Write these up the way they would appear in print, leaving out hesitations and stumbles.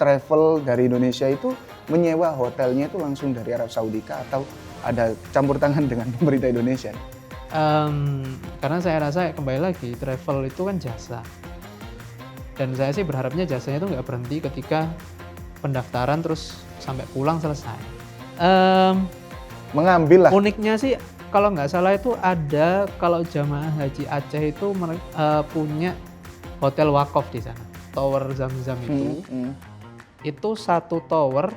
travel dari Indonesia itu menyewa hotelnya itu langsung dari Arab Saudi kah atau ada campur tangan dengan pemerintah Indonesia? Karena saya rasa kembali lagi travel itu kan jasa. Dan saya sih berharapnya jasanya itu nggak berhenti ketika pendaftaran terus sampai pulang selesai. Mengambil lah. Uniknya sih kalau nggak salah itu ada kalau jamaah haji Aceh itu punya hotel wakaf di sana. Tower Zam-Zam itu satu tower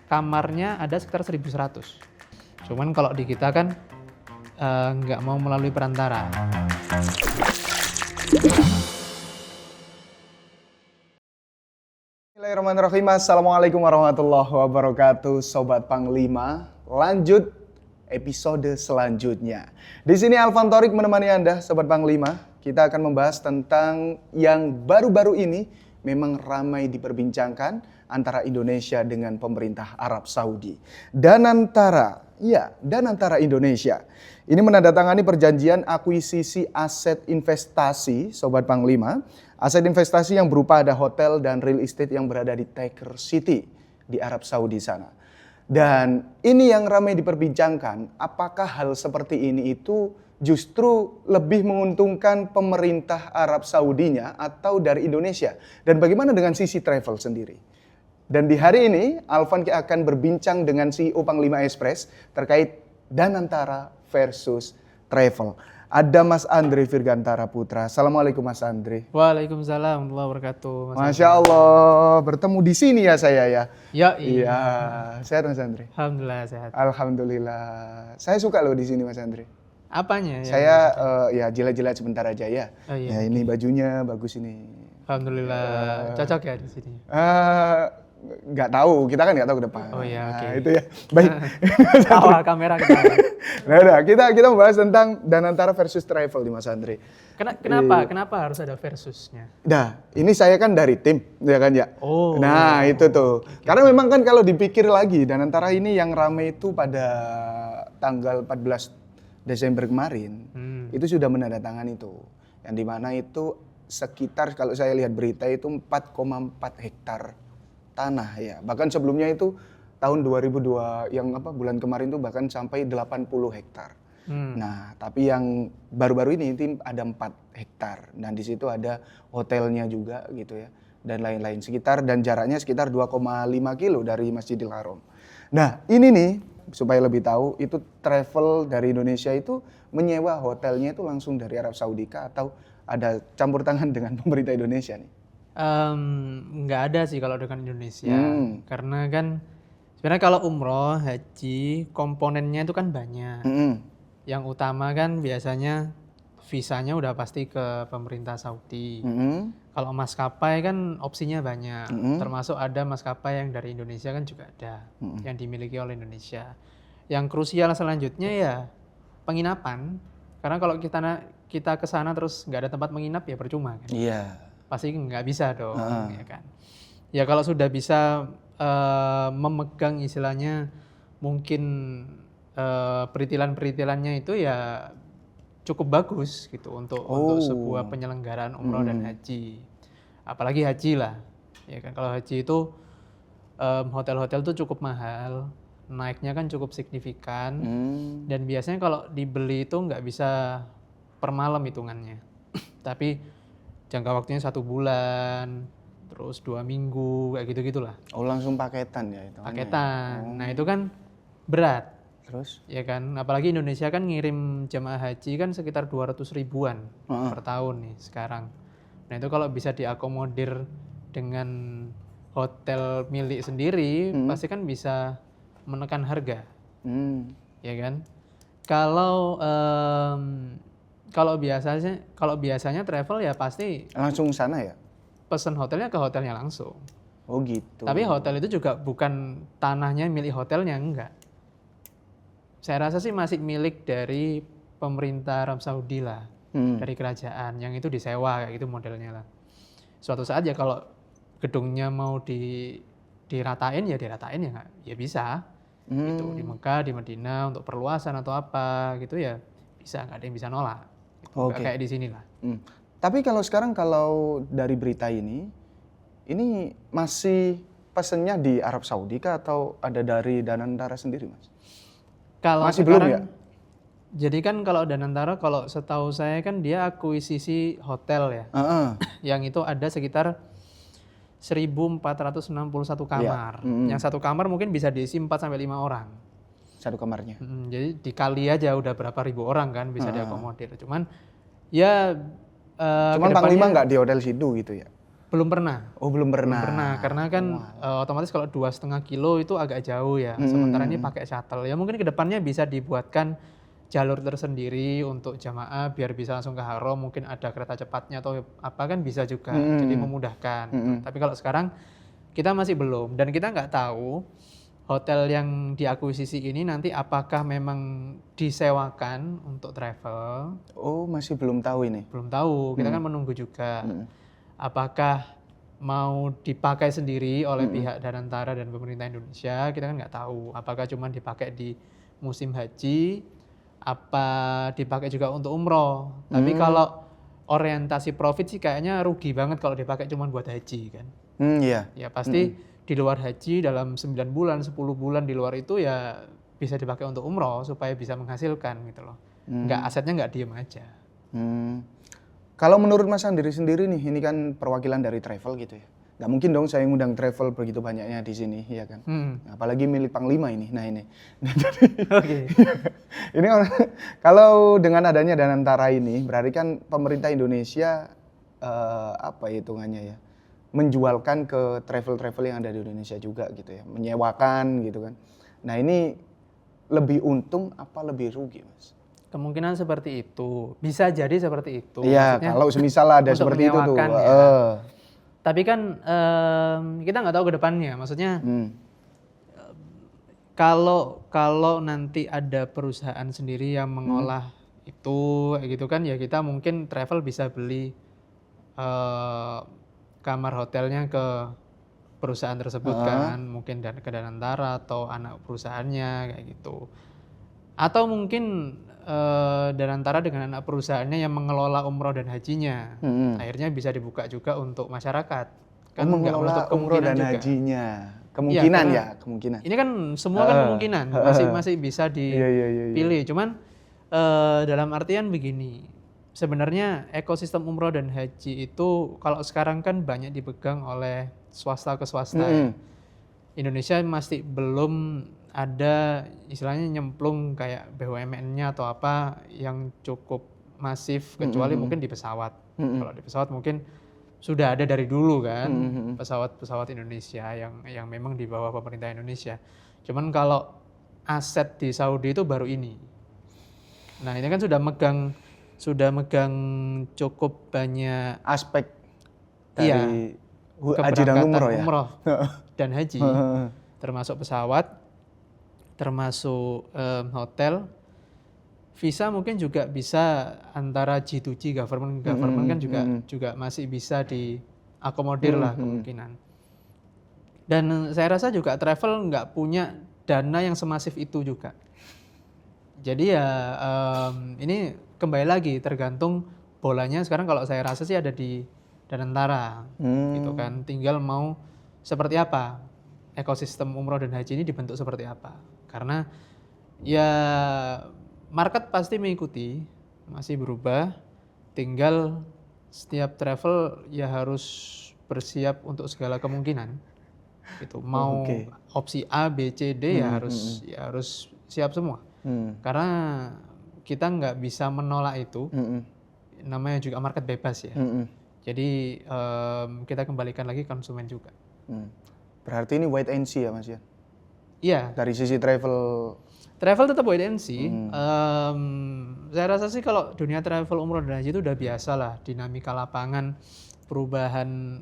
kamarnya ada sekitar 1.100. Cuman kalau di kita kan nggak mau melalui perantara. Bismillahirrahmanirrahim. Assalamualaikum warahmatullahi wabarakatuh, Sobat Panglima. Lanjut episode selanjutnya. Di sini Alvan Thorik menemani Anda, Sobat Panglima. Kita akan membahas tentang yang baru-baru ini memang ramai diperbincangkan antara Indonesia dengan pemerintah Arab Saudi. Dan antara Indonesia. Ini menandatangani perjanjian akuisisi aset investasi, Sobat Panglima. Aset investasi yang berupa ada hotel dan real estate yang berada di Taker City di Arab Saudi sana. Dan ini yang ramai diperbincangkan, apakah hal seperti ini itu justru lebih menguntungkan pemerintah Arab Saudinya atau dari Indonesia? Dan bagaimana dengan sisi travel sendiri? Dan di hari ini, Alvan akan berbincang dengan CEO Panglima Express terkait Danantara versus travel. Ada Mas Andre Virgantara Putra. Assalamualaikum Mas Andre. Waalaikumsalam warahmatullahi wabarakatuh. Masya Allah, bertemu di sini ya saya ya. Iya. Sehat Mas Andre? Alhamdulillah sehat. Alhamdulillah. Saya suka loh di sini Mas Andre. Apanya? Saya ya jilat-jilat sebentar aja ya. Oh, iya. Ya ini bajunya bagus ini. Alhamdulillah. Cocok ya di sini. Nggak tahu, kita kan nggak tahu ke depan. Oh iya, oke. Itu ya. Baik. Tawa kamera kita. Nah, udah, kita membahas tentang Danantara versus travel di Mas Andre. Kenapa harus ada versusnya? Nah, ini saya kan dari tim, ya kan ya. Oh. Nah, itu tuh. Karena memang kan kalau dipikir lagi, Danantara ini yang ramai itu pada tanggal 14 Desember kemarin, itu sudah menandatangani itu. Yang dimana itu sekitar kalau saya lihat berita itu 4,4 hektar tanah ya. Bahkan sebelumnya itu tahun 2002 bulan kemarin itu bahkan sampai 80 hektar. Nah, tapi yang baru-baru ini ada 4 hektar dan di situ ada hotelnya juga gitu ya dan lain-lain dan jaraknya sekitar 2,5 kilo dari Masjidil Haram. Nah, ini nih supaya lebih tahu itu travel dari Indonesia itu menyewa hotelnya itu langsung dari Arab Saudi kah atau ada campur tangan dengan pemerintah Indonesia nih? Nggak ada sih kalau dengan Indonesia, karena kan sebenarnya kalau umroh, haji, komponennya itu kan banyak. Yang utama kan biasanya visanya udah pasti ke pemerintah Saudi. Kalau maskapai kan opsinya banyak, termasuk ada maskapai yang dari Indonesia kan juga ada, yang dimiliki oleh Indonesia. Yang krusial selanjutnya ya penginapan, karena kalau kita ke sana terus nggak ada tempat menginap ya percuma kan. Iya. Pasti nggak bisa dong, ya kan. Ya kalau sudah bisa memegang istilahnya mungkin peritilan-peritilannya itu ya cukup bagus gitu untuk sebuah penyelenggaraan umroh dan haji. Apalagi haji lah, ya kan. Kalau haji itu hotel-hotel tuh cukup mahal, naiknya kan cukup signifikan, dan biasanya kalau dibeli itu nggak bisa per malam hitungannya, tapi jangka waktunya 1 bulan, terus 2 minggu, kayak gitu-gitulah. Oh langsung paketan ya itu? Paketan, nah itu kan berat. Terus? Ya kan, apalagi Indonesia kan ngirim jamaah haji kan sekitar 200 ribuan per tahun nih sekarang. Nah itu kalau bisa diakomodir dengan hotel milik sendiri, pasti kan bisa menekan harga. Ya kan? Kalau biasanya travel ya pasti langsung sana ya? Pesen hotelnya ke hotelnya langsung. Oh gitu. Tapi hotel itu juga bukan tanahnya milik hotelnya, enggak. Saya rasa sih masih milik dari pemerintah Arab Saudi lah, dari kerajaan, yang itu disewa kayak gitu modelnya lah. Suatu saat ya kalau gedungnya mau diratain ya diratain ya nggak, ya bisa. Gitu, di Mekah, di Madinah untuk perluasan atau apa gitu ya bisa, nggak ada yang bisa nolak. Gitu. Kayak di sini lah. Tapi kalau sekarang kalau dari berita ini Ini masih pesennya di Arab Saudi kah atau ada dari Danantara sendiri, Mas? Kalau Masih belum sekarang, ya? jadi kan kalau Danantara, kalau setahu saya kan dia akuisisi hotel ya, Heeh. yang itu ada sekitar 1.461 kamar. Yang satu kamar mungkin bisa diisi 4 sampai 5 orang. Satu kamarnya. Jadi dikali aja udah berapa ribu orang kan bisa diakomodir. Cuman ya Cuman kedepannya Panglima nggak di hotel situ gitu ya? belum pernah. Oh belum Belum pernah. pernah karena kan otomatis kalau 2,5 kilo itu agak jauh ya. Sementara ini pakai shuttle. Ya mungkin kedepannya bisa dibuatkan jalur tersendiri untuk jamaah biar bisa langsung ke Haram. Mungkin ada kereta cepatnya atau apa kan bisa juga. Jadi memudahkan. Tapi kalau sekarang kita masih belum dan kita nggak tahu hotel yang diakuisisi ini nanti apakah memang disewakan untuk travel. Oh masih belum tahu ini. Belum tahu. Kita kan menunggu juga. Apakah mau dipakai sendiri oleh pihak Danantara dan pemerintah Indonesia, kita kan nggak tahu. Apakah cuma dipakai di musim haji, apa dipakai juga untuk umroh. Tapi kalau orientasi profit sih kayaknya rugi banget kalau dipakai cuma buat haji kan. Iya. Ya pasti di luar haji dalam 9 bulan, 10 bulan di luar itu ya bisa dipakai untuk umroh supaya bisa menghasilkan gitu loh. Asetnya nggak diem aja. Kalau menurut Mas Andri sendiri nih, ini kan perwakilan dari travel gitu ya. Nggak mungkin dong saya ngundang travel begitu banyaknya di sini, ya kan? Apalagi milik Panglima ini. Nah ini. Oke. Ini kalau dengan adanya Danantara ini, berarti kan pemerintah Indonesia apa hitungannya ya, menjualkan ke travel-travel yang ada di Indonesia juga gitu ya, menyewakan gitu kan. Nah ini lebih untung apa lebih rugi, Mas? Kemungkinan seperti itu, bisa jadi seperti itu. Iya, Maksudnya kalau semisal ada untuk seperti itu tuh. menyewakan ya. Tapi kan kita nggak tahu ke depannya. Maksudnya kalau nanti ada perusahaan sendiri yang mengolah itu kayak gitu kan ya kita mungkin travel bisa beli kamar hotelnya ke perusahaan tersebut kan, mungkin ke Danantara atau anak perusahaannya kayak gitu. Atau mungkin Danantara dengan anak perusahaannya yang mengelola umroh dan hajinya, akhirnya bisa dibuka juga untuk masyarakat. Kan nggak menutup umroh dan juga. hajinya, kemungkinan ya, kemungkinan. Ini kan semua kan kemungkinan, masih bisa dipilih. Cuman dalam artian begini, sebenarnya ekosistem umroh dan haji itu kalau sekarang kan banyak dipegang oleh swasta ke swasta. Ya. Indonesia masih belum ada istilahnya nyemplung kayak BUMN-nya atau apa yang cukup masif kecuali mungkin di pesawat. Kalau di pesawat mungkin sudah ada dari dulu kan pesawat-pesawat Indonesia yang memang di bawah pemerintah Indonesia. Cuman kalau aset di Saudi itu baru ini. Nah, ini kan sudah megang cukup banyak aspek dari haji dan umroh dan haji termasuk pesawat, termasuk hotel, visa mungkin juga bisa antara G2G government kan juga masih bisa diakomodir lah kemungkinan. Dan saya rasa juga travel nggak punya dana yang semasif itu juga. Jadi ya ini kembali lagi tergantung bolanya sekarang kalau saya rasa sih ada di Danantara gitu kan. Tinggal mau seperti apa ekosistem umroh dan haji ini dibentuk seperti apa. Karena ya market pasti mengikuti, masih berubah. Tinggal setiap travel ya harus bersiap untuk segala kemungkinan. Gitu. Mau opsi A, B, C, D ya harus siap semua. Karena kita nggak bisa menolak itu. Namanya juga market bebas ya. Jadi kita kembalikan lagi konsumen juga. Berarti ini wait and see ya Mas ya? Iya. Dari sisi travel tetap wait and see. Saya rasa sih kalau dunia travel umroh dan haji itu udah biasa lah. Dinamika lapangan, perubahan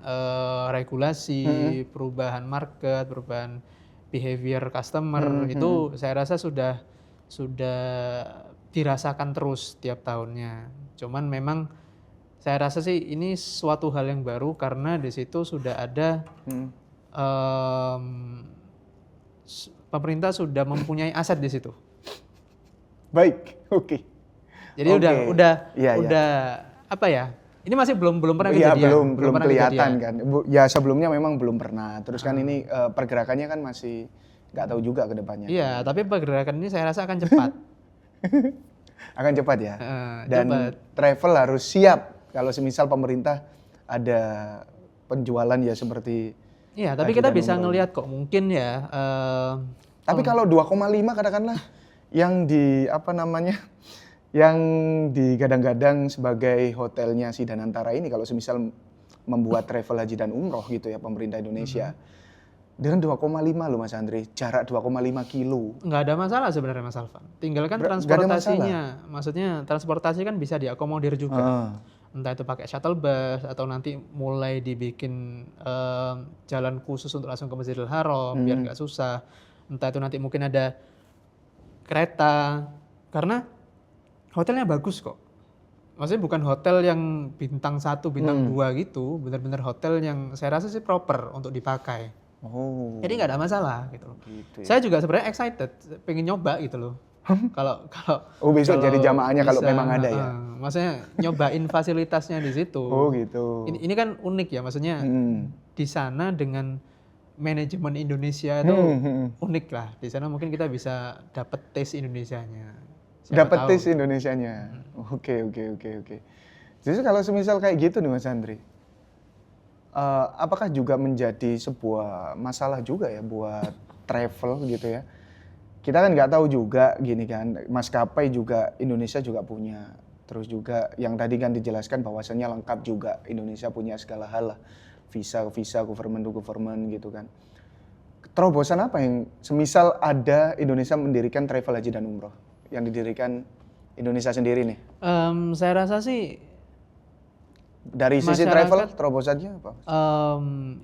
regulasi, perubahan market, perubahan behavior customer itu saya rasa sudah dirasakan terus tiap tahunnya. Cuman memang saya rasa sih ini suatu hal yang baru karena di situ sudah ada pemerintah sudah mempunyai aset di situ. Baik, oke. Jadi udah apa ya? Ini masih belum pernah Iya, kejadian. belum pernah kelihatan kejadian. kan. Ya sebelumnya memang belum pernah. Terus kan ini pergerakannya kan masih nggak tahu juga ke depannya. Iya, tapi pergerakan ini saya rasa akan cepat. Akan cepat ya. Dan Cepat. travel harus siap kalau semisal pemerintah ada penjualan ya seperti. Iya, tapi haji kita dan bisa umroh. ngelihat kok mungkin ya. Tapi kalau 2,5 katakanlah yang di apa namanya yang digadang-gadang sebagai hotelnya si Danantara ini kalau semisal membuat travel haji dan umroh gitu ya pemerintah Indonesia dengan 2,5 loh Mas Andre, jarak 2,5 kilo. Nggak ada masalah sebenarnya Mas Alvan. Tinggal kan Nggak ada transportasinya. Maksudnya transportasi kan bisa diakomodir juga. Ah. Entah itu pakai shuttle bus atau nanti mulai dibikin jalan khusus untuk langsung ke Masjidil Haram biar nggak susah. Entah itu nanti mungkin ada kereta. Karena hotelnya bagus kok. Maksudnya bukan hotel yang bintang 1, bintang 2 gitu. Benar-benar hotel yang saya rasa sih proper untuk dipakai. Oh. Jadi nggak ada masalah gitu loh. Gitu ya. Saya juga sebenarnya excited, pengen nyoba gitu loh. Kalau Oh, besok jadi jamaahnya kalau bisa, memang ada ya. Maksudnya nyobain fasilitasnya di situ. Oh gitu. Ini kan unik ya, maksudnya di sana dengan manajemen Indonesia itu unik lah. Di sana mungkin kita bisa dapat taste Indonesianya. Siapa Dapat tahu. taste Indonesianya. Oke. Justru kalau semisal kayak gitu nih Mas Andri, apakah juga menjadi sebuah masalah juga ya buat travel gitu ya? Kita kan nggak tahu juga gini kan, maskapai juga Indonesia juga punya. Terus juga yang tadi kan dijelaskan bahwasannya lengkap juga Indonesia punya segala hal lah. Visa government to government gitu kan. Terobosan apa yang semisal ada Indonesia mendirikan travel haji dan umroh yang didirikan Indonesia sendiri nih? Saya rasa sih Dari sisi masyarakat, travel terobosannya apa?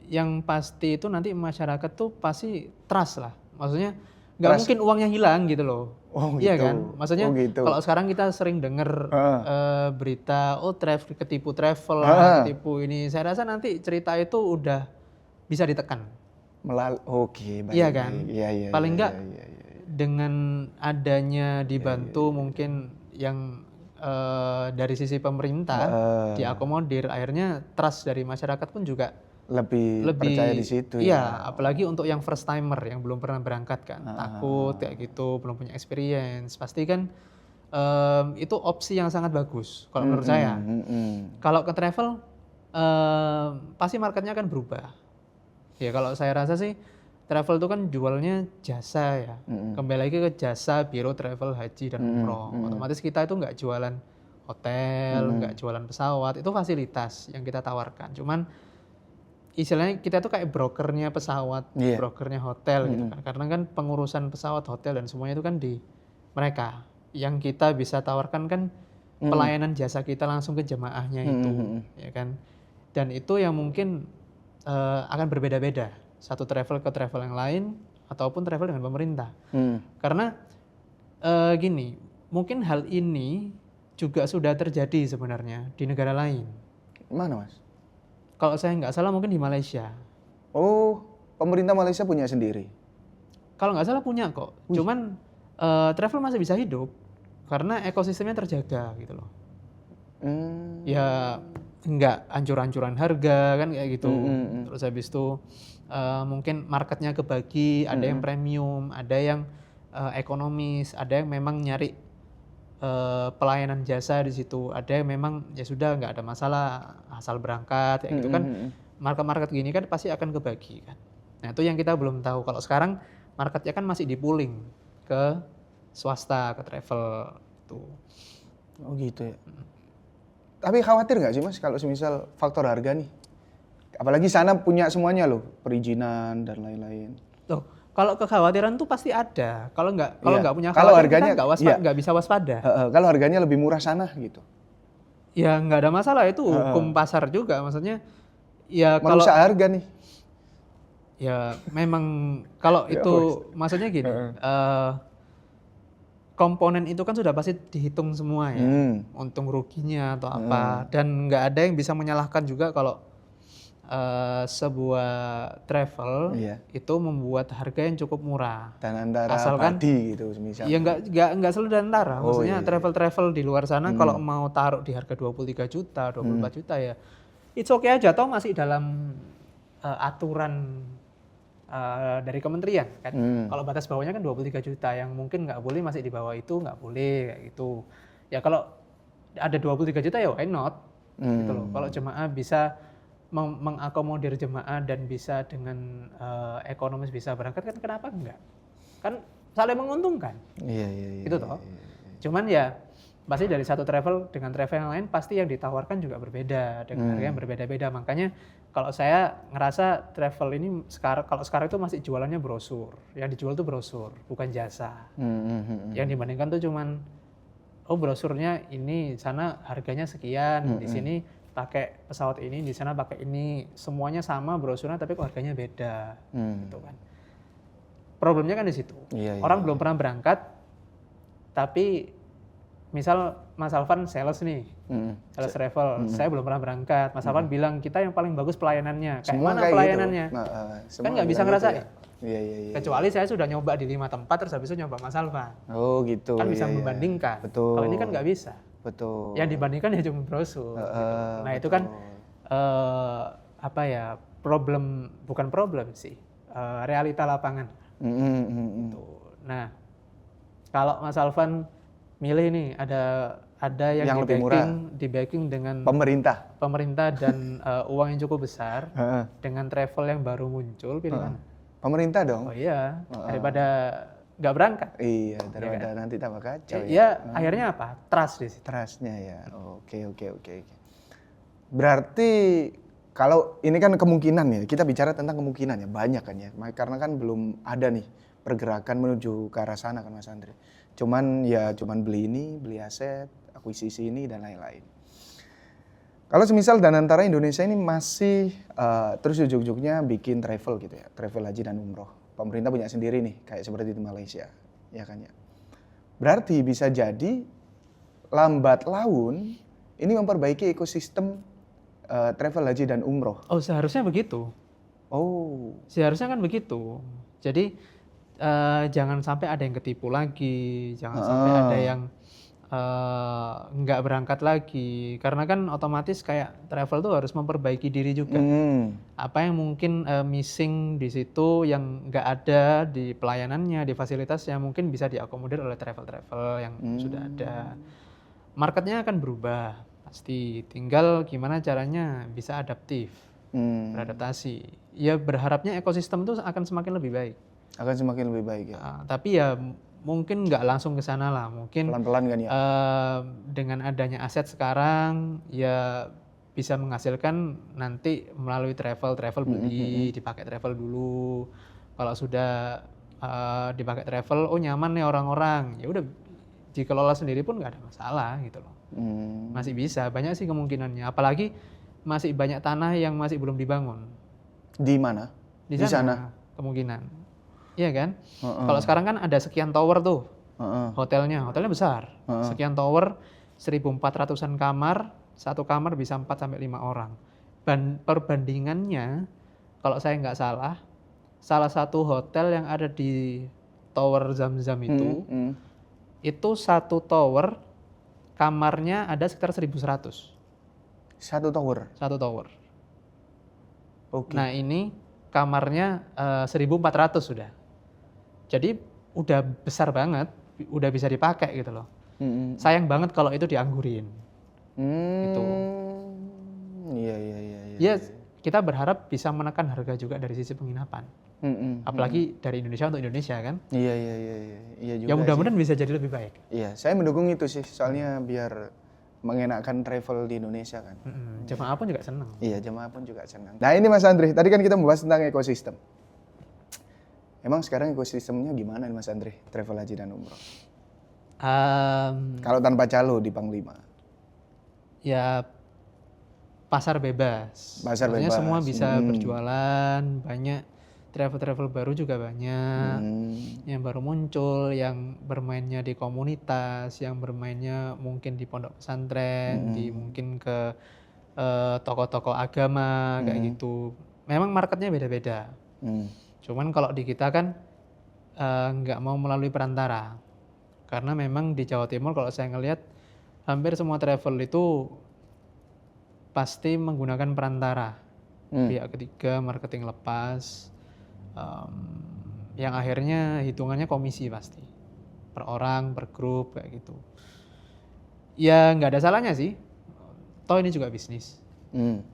yang pasti itu nanti masyarakat tuh pasti trust lah. Maksudnya nggak mungkin uangnya hilang gitu loh. Oh Iya gitu. kan? Maksudnya Oh gitu. kalau sekarang kita sering dengar berita ketipu travel, ketipu ini. Saya rasa nanti cerita itu udah bisa ditekan. Oke, baik. Iya kan? Iya. Paling nggak iya. dengan adanya dibantu mungkin yang dari sisi pemerintah diakomodir, akhirnya trust dari masyarakat pun juga lebih percaya di situ iya, ya. apalagi untuk yang first timer yang belum pernah berangkat kan, takut kayak gitu, belum punya experience, pasti kan itu opsi yang sangat bagus kalau menurut saya. Kalau ke travel pasti marketnya akan berubah. Ya kalau saya rasa sih travel itu kan jualnya jasa ya. Kembali lagi ke jasa biro travel haji dan umroh. Otomatis kita itu nggak jualan hotel, nggak jualan pesawat, itu fasilitas yang kita tawarkan. Cuman istilahnya kita tuh kayak brokernya pesawat, brokernya hotel gitu kan. Karena kan pengurusan pesawat, hotel dan semuanya itu kan di mereka. Yang kita bisa tawarkan kan pelayanan jasa kita langsung ke jemaahnya itu, ya kan. Dan itu yang mungkin akan berbeda-beda. Satu travel ke travel yang lain ataupun travel dengan pemerintah. Karena gini, mungkin hal ini juga sudah terjadi sebenarnya di negara lain. Mana Mas? Kalau saya nggak salah mungkin di Malaysia. Oh, pemerintah Malaysia punya sendiri? Kalau nggak salah punya kok. Cuman travel masih bisa hidup karena ekosistemnya terjaga gitu loh. Ya nggak ancur-ancuran harga kan kayak gitu. Terus habis itu mungkin marketnya kebagi, ada yang premium, ada yang ekonomis, ada yang memang nyari pelayanan jasa di situ, ada yang memang ya sudah nggak ada masalah asal berangkat kayak gitu kan. Market-market gini kan pasti akan kebagi kan. Nah itu yang kita belum tahu. Kalau sekarang marketnya kan masih di-pooling ke swasta, ke travel itu. Oh gitu ya. Tapi khawatir nggak sih Mas kalau semisal faktor harga nih? Apalagi sana punya semuanya loh, perizinan dan lain-lain. Loh, kalau kekhawatiran tuh pasti ada. Kalau nggak punya kalau khawatir harganya kita nggak bisa waspada. Kalau harganya lebih murah sana gitu. Ya nggak ada masalah, itu hukum pasar juga. Maksudnya ya kalau Merusak harga nih. ya memang kalau itu maksudnya gini, komponen itu kan sudah pasti dihitung semua ya, untung ruginya atau apa, dan nggak ada yang bisa menyalahkan juga kalau sebuah travel Iya. itu membuat harga yang cukup murah. Dan antara Asalkan abadi gitu misalnya. ya nggak selalu dan antara. Oh, Maksudnya iya. travel di luar sana kalau mau taruh di harga 23 juta, 24 juta ya it's okay aja, toh masih dalam aturan dari kementerian kan. Kalau batas bawahnya kan 23 juta, yang mungkin nggak boleh masih di bawah itu nggak boleh kayak gitu. Ya kalau ada 23 juta ya why not? Gitu loh. Kalau jemaah bisa mengakomodir jemaah dan bisa dengan ekonomis bisa berangkat, kan kenapa enggak? Kan saling menguntungkan. Iya. Gitu toh. Cuman ya pasti dari satu travel dengan travel yang lain pasti yang ditawarkan juga berbeda dengan harga yang berbeda-beda. Makanya kalau saya ngerasa travel ini sekarang itu masih jualannya brosur. Yang dijual tuh brosur, bukan jasa. Yang dibandingkan tuh cuman brosurnya ini, sana harganya sekian, di sini pakai pesawat ini, di sana pakai ini, semuanya sama brosurnya tapi kok harganya beda, gitu kan. Problemnya kan di situ. Orang belum pernah berangkat, tapi misal Mas Alvan sales nih, sales travel, saya belum pernah berangkat. Mas Alvan bilang kita yang paling bagus pelayanannya. Kayak Semua mana kayak pelayanannya? Gitu. Kan nggak bisa ngerasain. Iya. Kecuali saya sudah nyoba di 5 tempat terus habis itu nyoba Mas Alvan. Oh gitu. Kan bisa membandingkan. Betul. Kalau ini kan nggak bisa. Betul. Yang dibandingkan ya cuma brosur. Gitu. Nah itu kan bukan problem sih, realita lapangan. Gitu. Nah kalau Mas Alvan milih nih ada yang di backing dengan pemerintah dan uang yang cukup besar dengan travel yang baru muncul, pilih mana? Pemerintah dong. Oh iya, daripada nggak berangkat. Iya, daripada nanti tambah kacau. Ya, akhirnya apa? Trust di situ. Trustnya ya. Oke. Berarti kalau ini kan kemungkinan ya, kita bicara tentang kemungkinan ya, banyak kan ya. Karena kan belum ada nih pergerakan menuju ke arah sana kan Mas Andre. Cuman beli ini, beli aset, akuisisi ini dan lain-lain. Kalau semisal Danantara Indonesia ini masih terus ujuk-ujuknya bikin travel gitu ya, travel haji dan umroh. Pemerintah punya sendiri nih, kayak seperti di Malaysia, ya kan ya. Berarti bisa jadi lambat laun ini memperbaiki ekosistem travel haji dan umroh. Oh, seharusnya begitu. Oh. Seharusnya kan begitu. Jadi jangan sampai ada yang ketipu lagi, jangan sampai ada yang nggak berangkat lagi, karena kan otomatis kayak travel tuh harus memperbaiki diri juga. Apa yang mungkin missing di situ, yang nggak ada di pelayanannya, di fasilitasnya, mungkin bisa diakomodir oleh travel yang sudah ada. Marketnya akan berubah pasti, tinggal gimana caranya bisa adaptif, beradaptasi. Ya berharapnya ekosistem itu akan semakin lebih baik. Akan semakin lebih baik ya. Tapi ya mungkin nggak langsung ke sana lah, mungkin pelan-pelan kan ya. Dengan adanya aset sekarang ya bisa menghasilkan nanti melalui travel beli, dipakai travel dulu. Kalau sudah dipakai travel, oh nyaman nih orang-orang, ya udah dikelola sendiri pun nggak ada masalah gitu loh. Masih bisa, banyak sih kemungkinannya. Apalagi masih banyak tanah yang masih belum dibangun. Di mana? Di sana. Kemungkinan. Iya kan? Kalau sekarang kan ada sekian tower tuh, hotelnya besar. Sekian tower, 1.400-an kamar, satu kamar bisa 4-5 orang. Perbandingannya, kalau saya nggak salah, salah satu hotel yang ada di tower Zam-Zam itu satu tower, kamarnya ada sekitar 1.100. Satu tower? Satu tower. Oke. Nah ini kamarnya 1.400 sudah. Jadi udah besar banget, udah bisa dipakai gitu loh. Sayang banget kalau itu dianggurin. Gitu. Iya. Ya kita berharap bisa menekan harga juga dari sisi penginapan. Apalagi dari Indonesia untuk Indonesia kan. Iya juga. Ya mudah-mudahan bisa jadi lebih baik. Iya, saya mendukung itu sih, soalnya biar mengenakkan travel di Indonesia kan. Jemaah pun juga senang. Iya, jemaah pun juga senang. Nah ini Mas Andre, tadi kan kita membahas tentang ekosistem. Emang sekarang ekosistemnya gimana nih Mas Andre, travel haji dan umroh? Kalau tanpa calo di Panglima? Ya pasar bebas. Maksudnya semua bisa berjualan, banyak travel baru juga banyak. Yang baru muncul, yang bermainnya di komunitas, yang bermainnya mungkin di pondok pesantren, di mungkin ke tokoh-tokoh agama kayak gitu. Memang marketnya beda-beda. Cuman kalau di kita kan nggak mau melalui perantara. Karena memang di Jawa Timur kalau saya ngelihat hampir semua travel itu pasti menggunakan perantara. Pihak ketiga, marketing lepas, yang akhirnya hitungannya komisi pasti. Per orang, per grup kayak gitu. Ya nggak ada salahnya sih. Toh ini juga bisnis.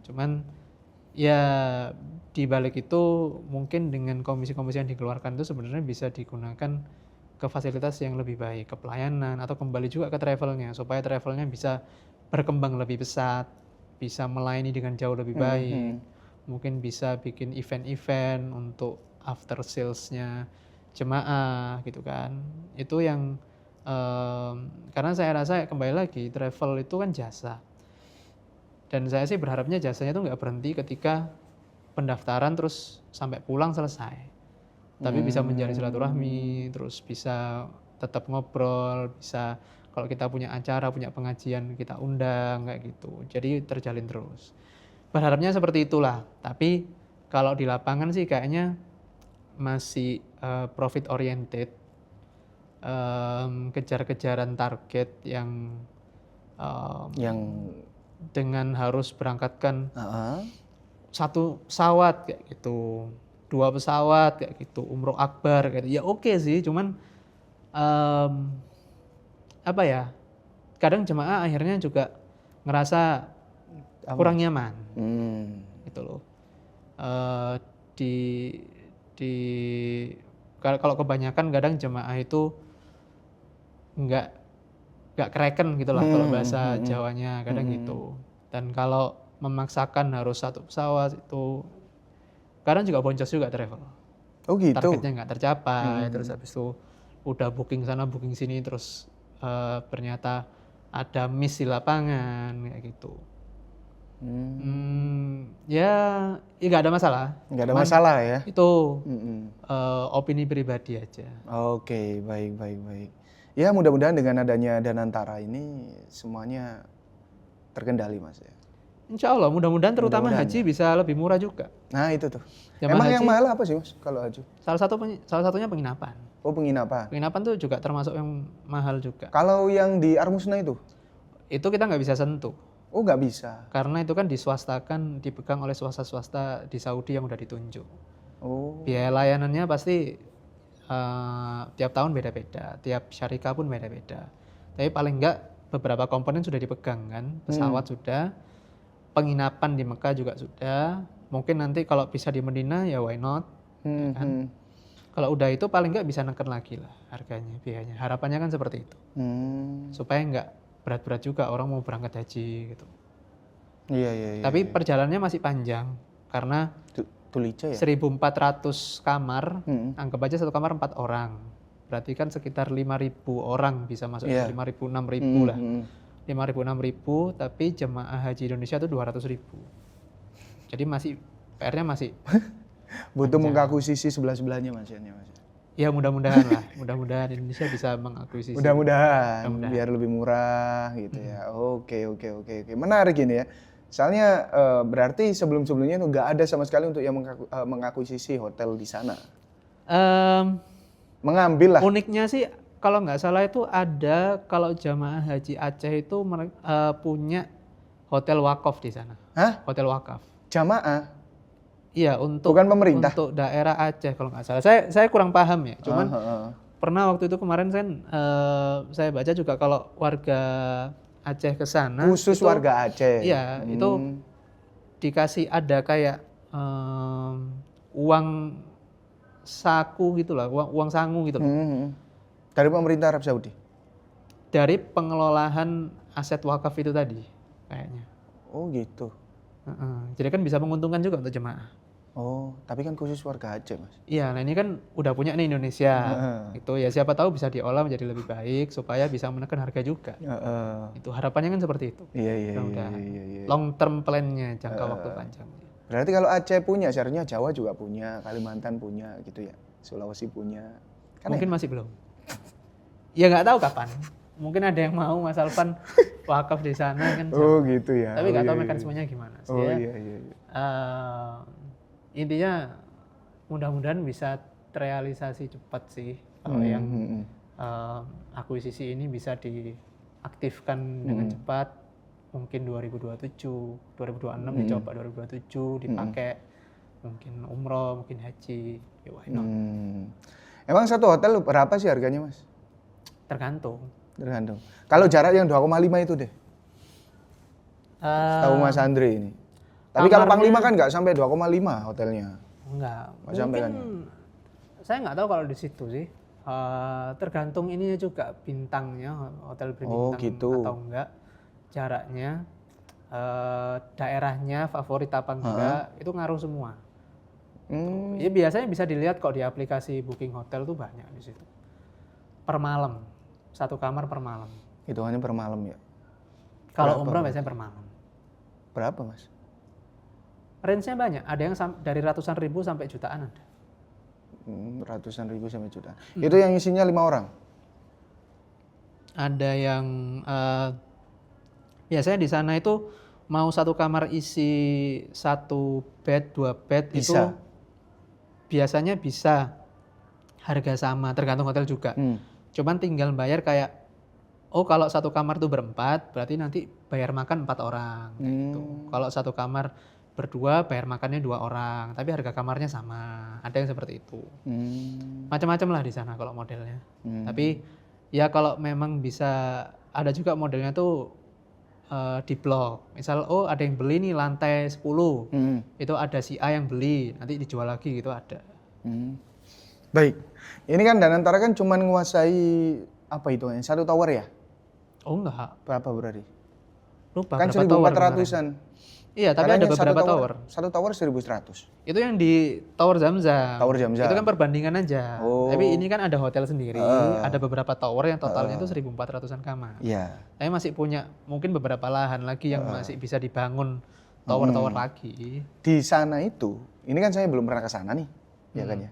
Cuman ya di balik itu mungkin dengan komisi-komisi yang dikeluarkan itu sebenarnya bisa digunakan ke fasilitas yang lebih baik, ke pelayanan atau kembali juga ke travelnya supaya travelnya bisa berkembang lebih pesat, bisa melayani dengan jauh lebih baik. Mungkin bisa bikin event-event untuk after sales-nya jemaah gitu kan. Itu yang karena saya rasa kembali lagi travel itu kan jasa. Dan saya sih berharapnya jasanya itu nggak berhenti ketika pendaftaran terus sampai pulang selesai. Tapi bisa menjalin silaturahmi, terus bisa tetap ngobrol, bisa kalau kita punya acara, punya pengajian kita undang kayak gitu. Jadi terjalin terus. Berharapnya seperti itulah. Tapi kalau di lapangan sih kayaknya masih profit oriented, kejar-kejaran target yang dengan harus berangkatkan satu pesawat kayak gitu, 2 pesawat kayak gitu, umroh akbar kayak gitu. Ya oke sih, cuman apa ya? Kadang jemaah akhirnya juga ngerasa kurang nyaman, gitu loh. Di kalau kebanyakan kadang jemaah itu nggak kereken gitu lah kalau bahasa Jawanya kadang gitu. Dan kalau memaksakan harus satu pesawat itu kadang juga boncos juga travel. Oh gitu. Targetnya nggak tercapai, terus habis itu udah booking sana booking sini terus ternyata ada miss di lapangan kayak gitu. Ya nggak ada masalah. Nggak ada masalah ya. Itu opini pribadi aja. Oke, baik. Ya mudah-mudahan dengan adanya Danantara ini semuanya terkendali Mas ya. Insya Allah mudah-mudahan terutama haji bisa lebih murah juga. Nah itu tuh. Jamaah Emang haji, yang mahal apa sih Mas kalau haji? Salah satunya penginapan. Oh penginapan. Penginapan tuh juga termasuk yang mahal juga. Kalau yang di Armusna itu kita nggak bisa sentuh. Oh nggak bisa. Karena itu kan diswastakan, dipegang oleh swasta-swasta di Saudi yang udah ditunjuk. Oh. Biaya layanannya pasti tiap tahun beda-beda, tiap syarikah pun beda-beda. Tapi paling enggak beberapa komponen sudah dipegang kan, pesawat sudah, penginapan di Mekah juga sudah. Mungkin nanti kalau bisa di Medina ya why not, ya kan? Kalau udah itu paling enggak bisa neken lagi lah harganya, biayanya. Harapannya kan seperti itu, supaya enggak berat-berat juga orang mau berangkat haji gitu. Iya. Tapi perjalanannya masih panjang karena Tulica ya? 1.400 kamar, anggap aja satu kamar 4 orang. Berarti kan sekitar 5.000 orang bisa masuk, 5.000, 6.000 lah. 5.000, 6.000, tapi jemaah haji Indonesia itu 200.000. Jadi masih, PR-nya masih butuh mengakuisisi sebelah-sebelahnya Mas. Ya mudah-mudahan lah, mudah-mudahan Indonesia bisa mengakuisisi. Mudah-mudahan biar lebih murah gitu ya. Oke. Menarik ini ya. Soalnya berarti sebelum-sebelumnya itu nggak ada sama sekali untuk yang mengakuisisi hotel di sana. Mengambil lah. Uniknya sih kalau nggak salah itu ada kalau jamaah haji Aceh itu punya hotel wakaf di sana. Hah? Hotel wakaf. Jamaah? Iya untuk bukan pemerintah. Untuk daerah Aceh kalau nggak salah. Saya kurang paham ya. Cuman pernah waktu itu kemarin saya baca juga kalau warga Aceh ke sana khusus itu, warga Aceh. Iya, itu dikasih ada kayak uang saku gitulah, uang sangu gitu loh. Dari pemerintah Arab Saudi. Dari pengelolaan aset wakaf itu tadi kayaknya. Oh gitu. Jadi kan bisa menguntungkan juga untuk jemaah. Oh, tapi kan khusus warga Aceh Mas. Iya, nah ini kan udah punya nih Indonesia. Itu ya siapa tahu bisa diolah menjadi lebih baik supaya bisa menekan harga juga. Itu harapannya kan seperti itu. Iya. Long term plan-nya, jangka waktu panjang. Berarti kalau Aceh punya, seharusnya Jawa juga punya, Kalimantan punya gitu ya. Sulawesi punya. Kan mungkin masih belum. Ya nggak tahu kapan. Mungkin ada yang mau Mas Alvan wakaf di sana kan. Oh gitu ya. Tapi nggak iya, tahu iya. mekanismenya gimana sih Oh ya. iya iya. Iya. Intinya mudah-mudahan bisa terrealisasi cepat sih kalau yang akuisisi ini bisa diaktifkan dengan cepat, mungkin 2027, 2026 dicoba 2027 dipakai, mungkin umroh, mungkin haji, ya why not? Emang satu hotel berapa sih harganya Mas? Tergantung. Kalau jarak yang 2,5 itu deh, tahu Mas Andre ini. Tapi kalau Panglima kan nggak sampai 2,5 hotelnya. Enggak, Nggak sampai kan? Saya nggak tahu kalau di situ sih. Tergantung ininya juga bintangnya, hotel berbintang gitu. atau enggak, jaraknya, daerahnya favorit apa enggak, itu ngaruh semua. Ya biasanya bisa dilihat kok di aplikasi booking hotel tuh banyak di situ. Per malam, 1 kamar per malam. Hitungannya per malam ya? Kalau umroh biasanya per malam. Berapa Mas? Range-nya banyak, ada yang dari ratusan ribu sampai jutaan ada. Ratusan ribu sampai jutaan. Itu yang isinya 5 orang? Ada yang biasanya di sana itu mau 1 kamar isi 1 bed, 2 bed Bisa. itu biasanya bisa harga sama, tergantung hotel juga. Cuman tinggal bayar kayak, oh kalau 1 kamar tuh berempat, berarti nanti bayar makan 4 orang. Gitu. Kalau 1 kamar berdua, bayar makannya 2 orang, tapi harga kamarnya sama. Ada yang seperti itu. Macam-macam lah di sana kalau modelnya. Tapi ya kalau memang bisa, ada juga modelnya tuh di blok. Misal, oh ada yang beli nih lantai 10, itu ada si A yang beli, nanti dijual lagi gitu ada. Baik, ini kan Danantara kan cuma menguasai apa itu? 1 tower ya? Oh enggak, Berapa berarti? lupa Kan berapa tower 1.400-an. Iya, tapi ada beberapa tower. 1 tower 1.100. Itu yang di Tower Zamzam. Tower Zamzam. Itu kan perbandingan aja. Oh. Tapi ini kan ada hotel sendiri, ada beberapa tower yang totalnya itu 1.400-an kamar. Iya. Saya masih punya mungkin beberapa lahan lagi yang masih bisa dibangun tower-tower lagi. Di sana itu, ini kan saya belum pernah ke sana nih, ya kan ya.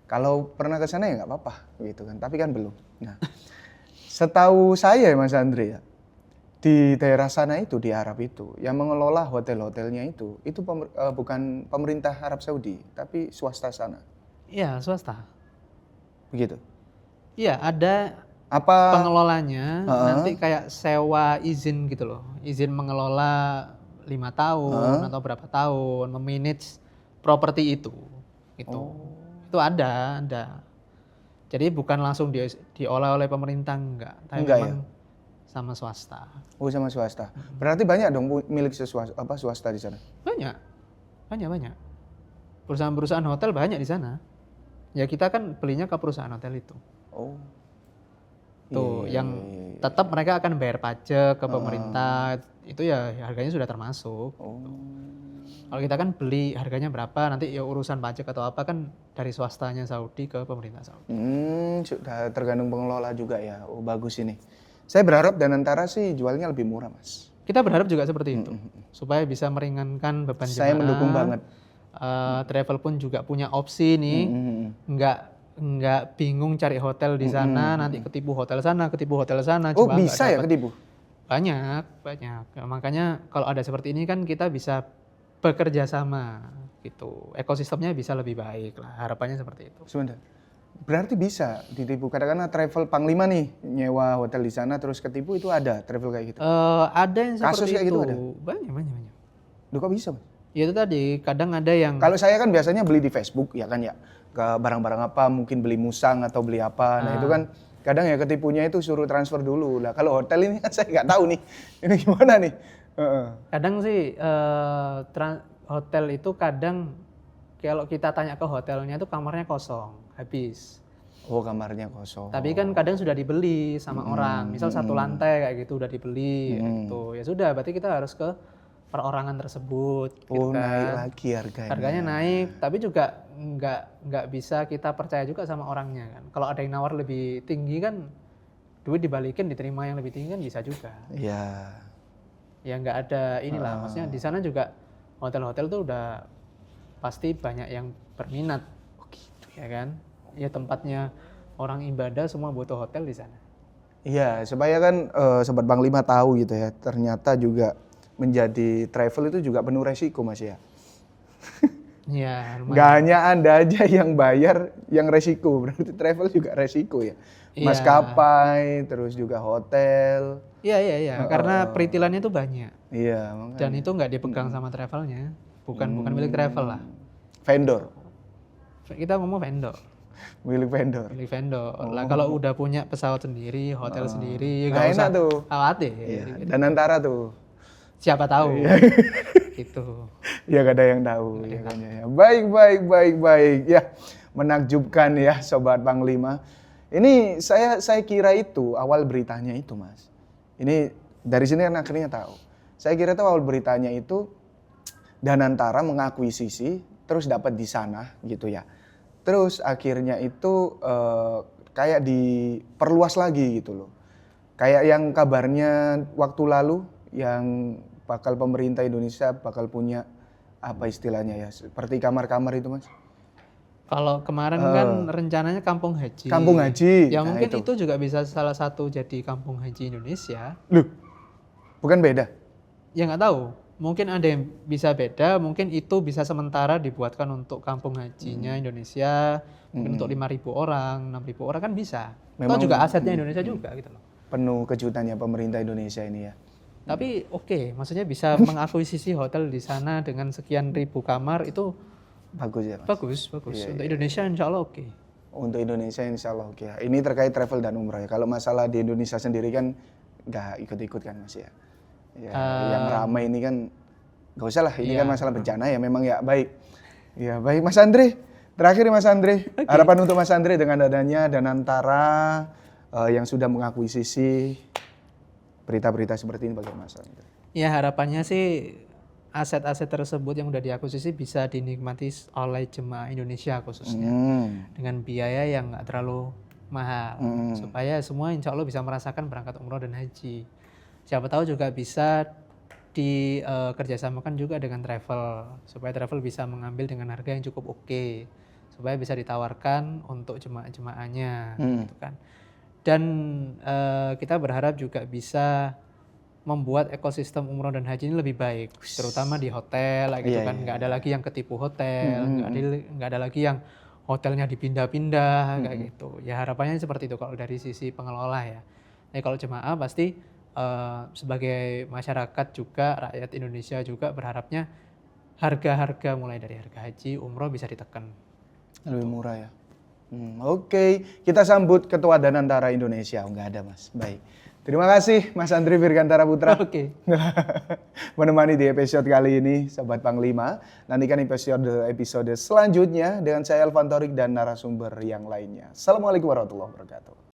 Kalau pernah ke sana ya nggak apa-apa gitu kan, tapi kan belum. Nah, setahu saya Mas Andre ya, di daerah sana itu di Arab itu yang mengelola hotel-hotelnya itu bukan pemerintah Arab Saudi tapi swasta sana. Iya, swasta. Begitu. Iya, ada Apa pengelolanya nanti kayak sewa izin gitu loh. Izin mengelola 5 tahun atau berapa tahun memanage properti itu. Gitu. Itu ada. Jadi bukan langsung diolah oleh pemerintah enggak, tapi Enggak memang sama swasta. Oh, sama swasta. Berarti banyak dong milik swasta di sana. Banyak. Perusahaan-perusahaan hotel banyak di sana. Ya kita kan belinya ke perusahaan hotel itu. Oh. Tuh, yang tetap mereka akan bayar pajak ke pemerintah. Itu ya harganya sudah termasuk. Oh. Kalau kita kan beli harganya berapa, nanti ya urusan pajak atau apa kan dari swastanya Saudi ke pemerintah Saudi. Sudah tergantung pengelola juga ya. Oh, bagus ini. Saya berharap Danantara sih jualnya lebih murah, Mas. Kita berharap juga seperti itu, supaya bisa meringankan beban jemaah. Saya mendukung banget. Travel pun juga punya opsi nih, nggak bingung cari hotel di sana, nanti ketipu hotel sana. Oh, bisa ya ketipu? Banyak. Makanya kalau ada seperti ini kan kita bisa bekerja sama gitu. Ekosistemnya bisa lebih baik lah, harapannya seperti itu. Sebentar. Berarti bisa ditipu. Katakanlah travel Panglima nih, nyewa hotel di sana terus ketipu, itu ada travel kayak gitu? Ada yang seperti Kasus kayak itu. gitu ada? Banyak. Duh, kok bisa, Mas? Ya itu tadi, kadang ada yang... Kalau saya kan biasanya beli di Facebook, ya kan ya. Ke barang-barang apa, mungkin beli musang atau beli apa. Nah itu kan kadang ya ketipunya itu suruh transfer dulu. Lah kalau hotel ini kan saya nggak tahu nih. Ini gimana nih? Kadang sih hotel itu kadang kalau kita tanya ke hotelnya itu kamarnya kosong, habis. Oh, kamarnya kosong. Tapi kan kadang sudah dibeli sama orang. Misal 1 lantai kayak gitu udah dibeli gitu. Ya sudah, berarti kita harus ke perorangan tersebut. Oh, gitu naik kan. lagi harganya. Harganya naik, tapi juga nggak bisa kita percaya juga sama orangnya kan. Kalau ada yang nawar lebih tinggi kan, duit dibalikin diterima yang lebih tinggi kan bisa juga. Iya. Ya nggak ada inilah, maksudnya di sana juga hotel-hotel tuh udah pasti banyak yang berminat. Oh gitu. Ya kan? Ya tempatnya orang ibadah semua butuh hotel di sana. Iya, supaya kan Sobat Panglima tahu gitu ya, ternyata juga menjadi travel itu juga penuh resiko Mas ya. Iya, Nggak lumayan. hanya Anda aja yang bayar, yang resiko, berarti travel juga resiko ya. Iya. Maskapai, terus juga hotel. Iya, karena peritilannya itu banyak. Iya, Dan makanya. itu nggak dipegang sama travelnya. Bukan milik travel lah. Vendor, Kita ngomong vendor. milik vendor. Milik vendor. Lah kalau udah punya pesawat sendiri, hotel sendiri, Nah, nggak usah enak tuh. khawatir. Iya, dan antara tuh. Siapa tahu. Gitu. Ya gak ada yang tahu ya kan ya. Baik. Ya, menakjubkan ya Sobat Panglima. Ini saya kira itu awal beritanya itu, Mas. Ini dari sini kan akhirnya tahu. Saya kira itu awal beritanya itu Danantara mengakuisisi terus dapat di sana gitu ya. Terus akhirnya itu kayak diperluas lagi gitu loh. Kayak yang kabarnya waktu lalu yang bakal pemerintah Indonesia bakal punya apa istilahnya ya, seperti kamar-kamar itu Mas. Kalau kemarin kan rencananya kampung haji. Kampung haji. Ya Nah, mungkin itu juga bisa salah satu jadi kampung haji Indonesia. Loh, bukan beda? Ya nggak tahu. Mungkin ada yang bisa beda. Mungkin itu bisa sementara dibuatkan untuk kampung hajinya Indonesia. Mungkin untuk 5.000 orang, 6.000 orang kan bisa. Memang, Itu juga asetnya Indonesia juga gitu loh. Penuh kejutannya pemerintah Indonesia ini ya. Tapi oke, maksudnya bisa mengakuisisi hotel di sana dengan sekian ribu kamar itu Bagus ya Mas. bagus. Untuk Indonesia insya Allah oke. Untuk Indonesia insya Allah oke ya. Ini terkait travel dan umroh ya. Kalau masalah di Indonesia sendiri kan nggak ikut-ikut kan Mas ya. Ya, yang ramai ini kan nggak usah lah. Ini kan masalah bencana ya memang ya baik. Ya baik Mas Andre. Terakhir Mas Andre, harapan untuk Mas Andre dengan adanya Danantara yang sudah mengakuisisi berita-berita seperti ini bagaimana Mas Andre? Ya harapannya sih aset-aset tersebut yang udah diakuisisi bisa dinikmati oleh jemaah Indonesia khususnya dengan biaya yang nggak terlalu mahal supaya semua insya Allah bisa merasakan berangkat umroh dan haji. Siapa tahu juga bisa dikerjasamakan juga dengan travel supaya travel bisa mengambil dengan harga yang cukup oke supaya bisa ditawarkan untuk jemaah-jemaahnya gitu kan. Dan kita berharap juga bisa membuat ekosistem umroh dan haji ini lebih baik, terutama di hotel, gitu kan. Nggak ada lagi yang ketipu hotel, nggak ada lagi yang hotelnya dipindah-pindah, kayak gitu. Ya harapannya seperti itu kalau dari sisi pengelola ya. Nah kalau jemaah pasti sebagai masyarakat juga, rakyat Indonesia juga berharapnya harga-harga mulai dari harga haji, umroh bisa ditekan. Lebih murah ya. Oke, kita sambut Ketua Danantara Indonesia. Enggak ada Mas, baik. Terima kasih Mas Andri Virgantara Putra. Oke. Menemani di episode kali ini, Sobat Panglima. Nantikan episode selanjutnya dengan saya Elvan Torik dan narasumber yang lainnya. Assalamualaikum warahmatullahi wabarakatuh.